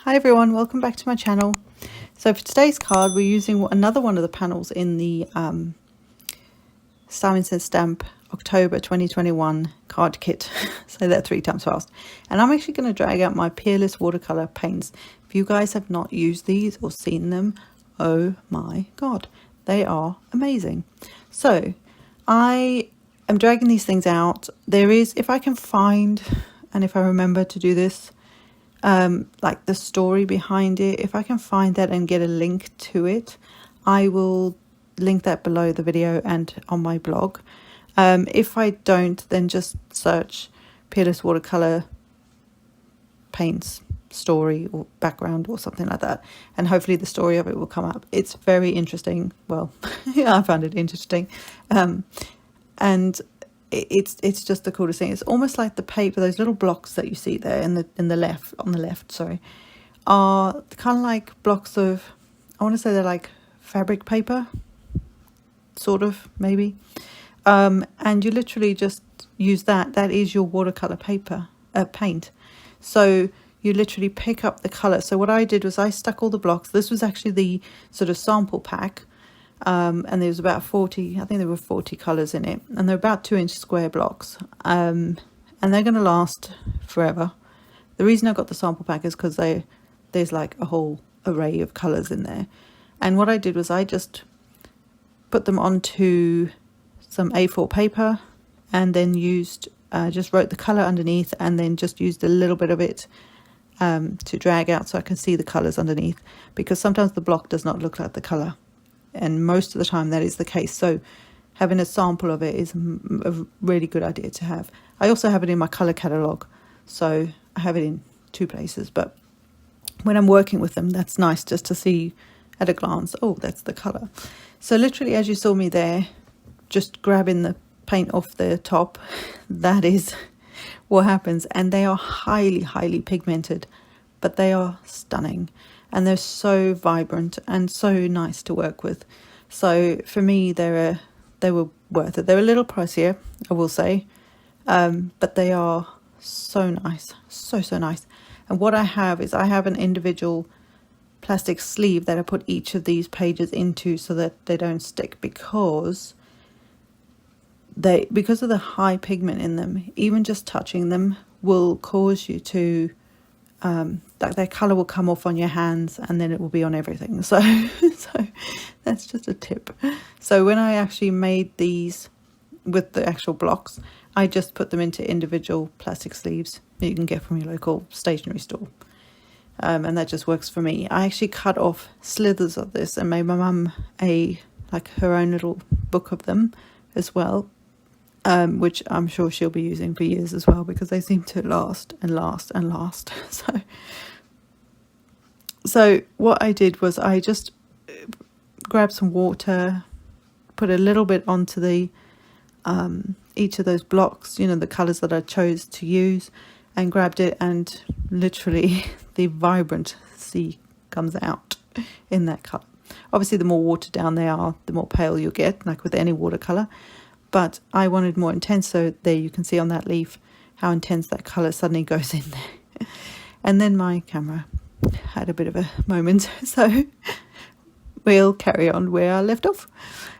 Hi everyone, welcome back to my channel. So for today's card, we're using another one of the panels in the Star Stamp October 2021 card kit. Say that 3 times fast. And I'm actually going to drag out my Peerless watercolor paints. If you guys have not used these or seen them, oh my god, they are amazing. So I am dragging these things out. There is, if I can find and if I remember to do this, like the story behind it, if I can find that and get a link to it, I will link that below the video and on my blog. If I don't, then just search Peerless watercolor paints story or background or something like that, and hopefully the story of it will come up. It's very interesting. Well, yeah, I found it interesting, and it's just the coolest thing. It's almost like the paper, those little blocks that you see there on the left, sorry, are kind of like blocks of, I want to say they're like fabric paper, sort of, maybe. And you literally just use that is your watercolor paper, paint. So you literally pick up the color. So what I did was I stuck all the blocks. This was actually the sort of sample pack. And there was about 40, I think there were 40 colors in it, and they're about 2-inch square blocks, and they're going to last forever. The reason I got the sample pack is because there's like a whole array of colors in there. And what I did was I just put them onto some A4 paper and then used just wrote the color underneath, and then just used a little bit of it to drag out so I can see the colors underneath, because sometimes the block does not look like the color. And most of the time that is the case. So having a sample of it is a really good idea to have. I also have it in my color catalog, so I have it in 2 places. But when I'm working with them, that's nice just to see at a glance, oh, that's the color. So literally, as you saw me there, just grabbing the paint off the top, that is what happens. And they are highly pigmented, but they are stunning. And they're so vibrant and so nice to work with. So for me, they were worth it. They're a little pricier, I will say, but they are so nice, so nice. And what I have is I have an individual plastic sleeve that I put each of these pages into so that they don't stick, because of the high pigment in them, even just touching them will cause you to like their color will come off on your hands, and then it will be on everything. So that's just a tip. So when I actually made these with the actual blocks, I just put them into individual plastic sleeves that you can get from your local stationery store, and that just works for me. I actually cut off slithers of this and made my mum her own little book of them as well, which I'm sure she'll be using for years as well, because they seem to last and last and last. So what I did was I just grabbed some water, put a little bit onto the each of those blocks, the colors that I chose to use, and grabbed it, and literally the vibrant sea comes out in that color. Obviously, the more watered down they are, the more pale you'll get, like with any watercolor. But I wanted more intense, so there you can see on that leaf how intense that colour suddenly goes in there. And then my camera had a bit of a moment, so we'll carry on where I left off.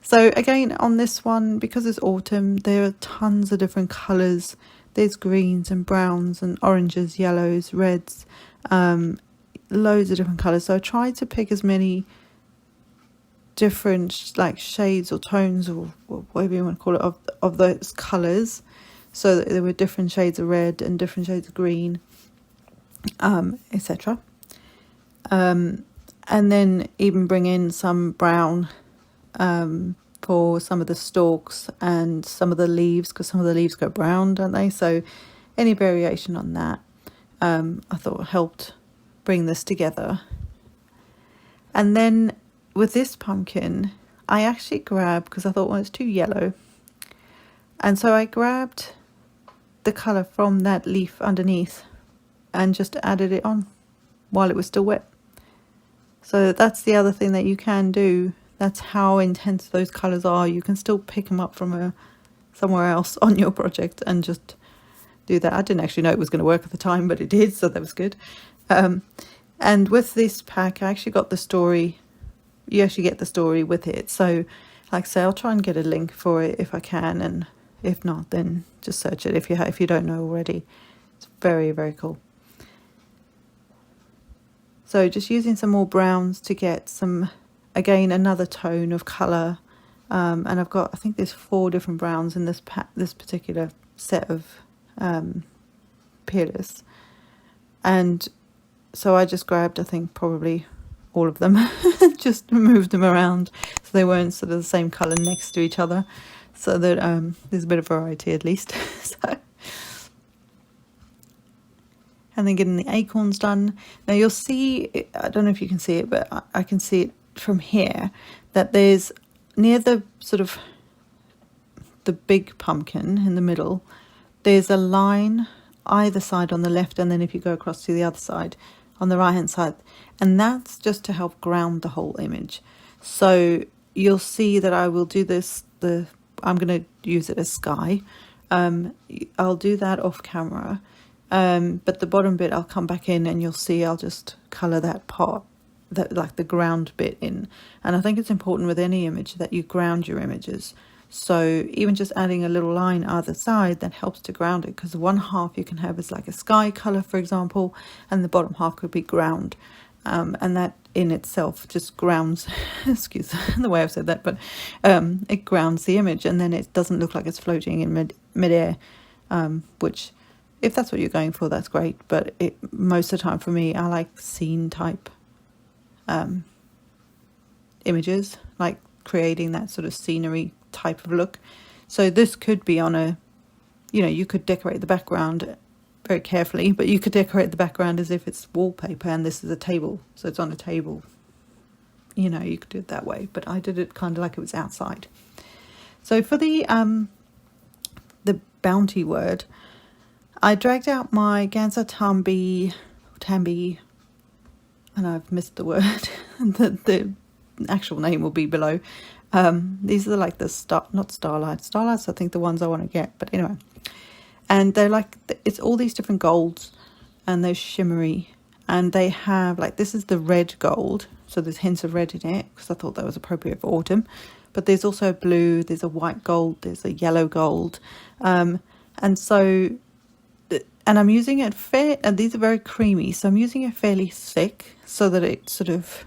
So again, on this one, because it's autumn, there are tons of different colours. There's greens and browns and oranges, yellows, reds, loads of different colours. So I tried to pick as many different like shades or tones, or whatever you want to call it, of those colors, so that there were different shades of red and different shades of green, etc. And then even bring in some brown for some of the stalks and some of the leaves, because some of the leaves go brown, don't they? So any variation on that I thought helped bring this together. And then with this pumpkin, I actually grabbed, because I thought, well, it's too yellow. And so I grabbed the colour from that leaf underneath and just added it on while it was still wet. So that's the other thing that you can do. That's how intense those colours are. You can still pick them up from somewhere else on your project and just do that. I didn't actually know it was going to work at the time, but it did, so that was good. And with this pack, I actually got the story. You actually get the story with it. So like I say, I'll try and get a link for it if I can, and if not, then just search it if you don't know already. It's very, very cool. So just using some more browns to get some, again, another tone of colour. And I've got, I think there's 4 different browns in this particular set of Peerless. And so I just grabbed, I think, probably all of them, just moved them around so they weren't sort of the same colour next to each other, so that there's a bit of variety at least. So, and then getting the acorns done. Now you'll see, I don't know if you can see it, but I can see it from here, that there's near the sort of the big pumpkin in the middle, there's a line either side on the left, and then if you go across to the other side on the right hand side, and that's just to help ground the whole image. So you'll see that I will do this, I'm going to use it as sky. I'll do that off camera, but the bottom bit I'll come back in, and you'll see I'll just colour that part, that like the ground bit in. And I think it's important with any image that you ground your images. So even just adding a little line either side, that helps to ground it, because one half you can have is like a sky colour, for example, and the bottom half could be ground. And that in itself just grounds, excuse the way I've said that, but it grounds the image, and then it doesn't look like it's floating in midair, which, if that's what you're going for, that's great. But most of the time for me, I like scene type images, like creating that sort of scenery type of look. So this could be on a, you could decorate the background very carefully, but you could decorate the background as if it's wallpaper and this is a table, so it's on a table. You could do it that way, but I did it kind of like it was outside. So for the bounty word, I dragged out my Gansai Tambi, and I've missed the word. the actual name will be below. These are like the not starlights. Starlights, I think, the ones I want to get, but anyway. And they're like, it's all these different golds, and they're shimmery, and they have like, this is the red gold, so there's hints of red in it because I thought that was appropriate for autumn. But there's also a blue, there's a white gold, there's a yellow gold, and so, and I'm using it and these are very creamy, so I'm using it fairly thick so that it sort of,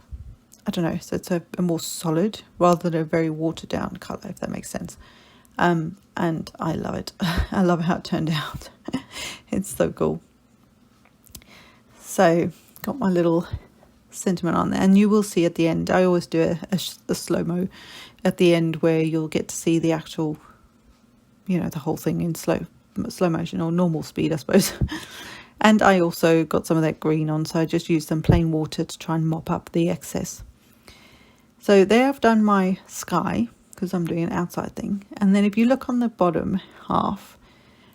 I don't know, so it's a more solid rather than a very watered down colour, if that makes sense. And I love it. I love how it turned out. It's so cool. So got my little sentiment on there, and you will see at the end, I always do a slow-mo at the end where you'll get to see the actual, the whole thing in slow motion, or normal speed, I suppose. And I also got some of that green on, so I just used some plain water to try and mop up the excess. So there I've done my sky, because I'm doing an outside thing. And then if you look on the bottom half,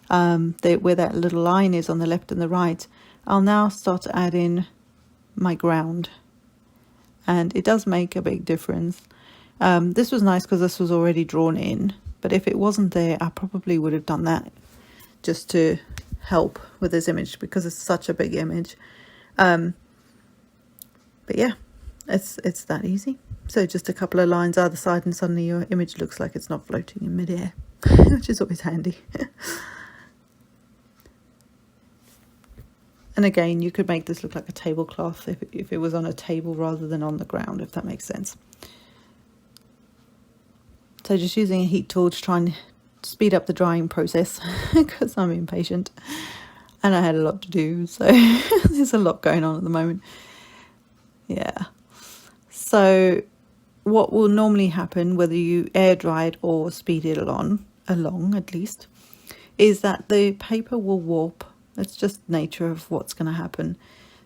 where that little line is on the left and the right, I'll now start to add in my ground. And it does make a big difference. This was nice because this was already drawn in, but if it wasn't there, I probably would have done that just to help with this image, because it's such a big image. But yeah, it's that easy. So just a couple of lines either side, and suddenly your image looks like it's not floating in midair, which is always handy. And again, you could make this look like a tablecloth if it was on a table rather than on the ground, if that makes sense. So just using a heat tool to try and speed up the drying process, because I'm impatient and I had a lot to do, so there's a lot going on at the moment. Yeah. So what will normally happen, whether you air dry it or speed it along at least, is that the paper will warp. It's just nature of what's going to happen.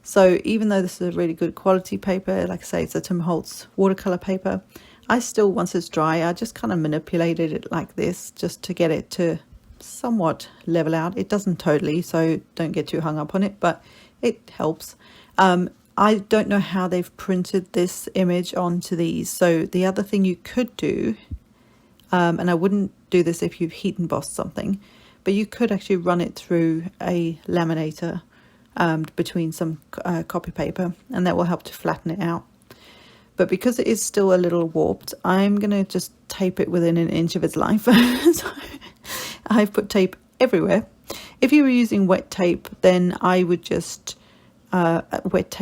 So even though this is a really good quality paper, like I say, it's a Tim Holtz watercolor paper, I still, once it's dry, I just kind of manipulated it like this just to get it to somewhat level out. It doesn't totally, so don't get too hung up on it, but it helps. I don't know how they've printed this image onto these. So the other thing you could do, and I wouldn't do this if you've heat embossed something, but you could actually run it through a laminator between some copy paper, and that will help to flatten it out. But because it is still a little warped, I'm going to just tape it within 1 inch of its life. So I've put tape everywhere. If you were using wet tape, then I would just wet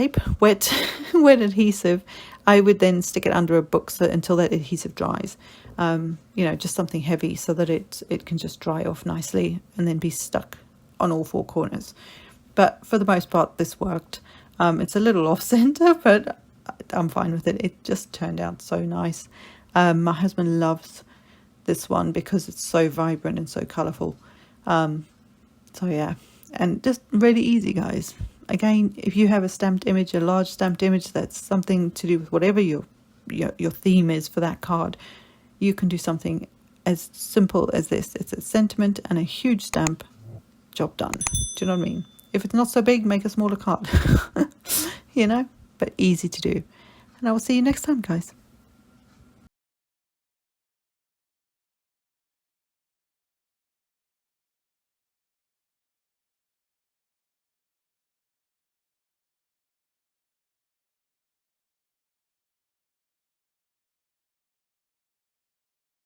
adhesive. I would then stick it under a book until that adhesive dries. Just something heavy so that it can just dry off nicely and then be stuck on all 4 corners. But for the most part, this worked. It's a little off center, but I'm fine with it. It just turned out so nice. My husband loves this one because it's so vibrant and so colorful. So yeah, and just really easy, guys. Again, if you have a stamped image, a large stamped image that's something to do with whatever your theme is for that card, you can do something as simple as this. It's a sentiment and a huge stamp, job done. Do you know what I mean? If it's not so big, make a smaller card. But easy to do. And I will see you next time, guys.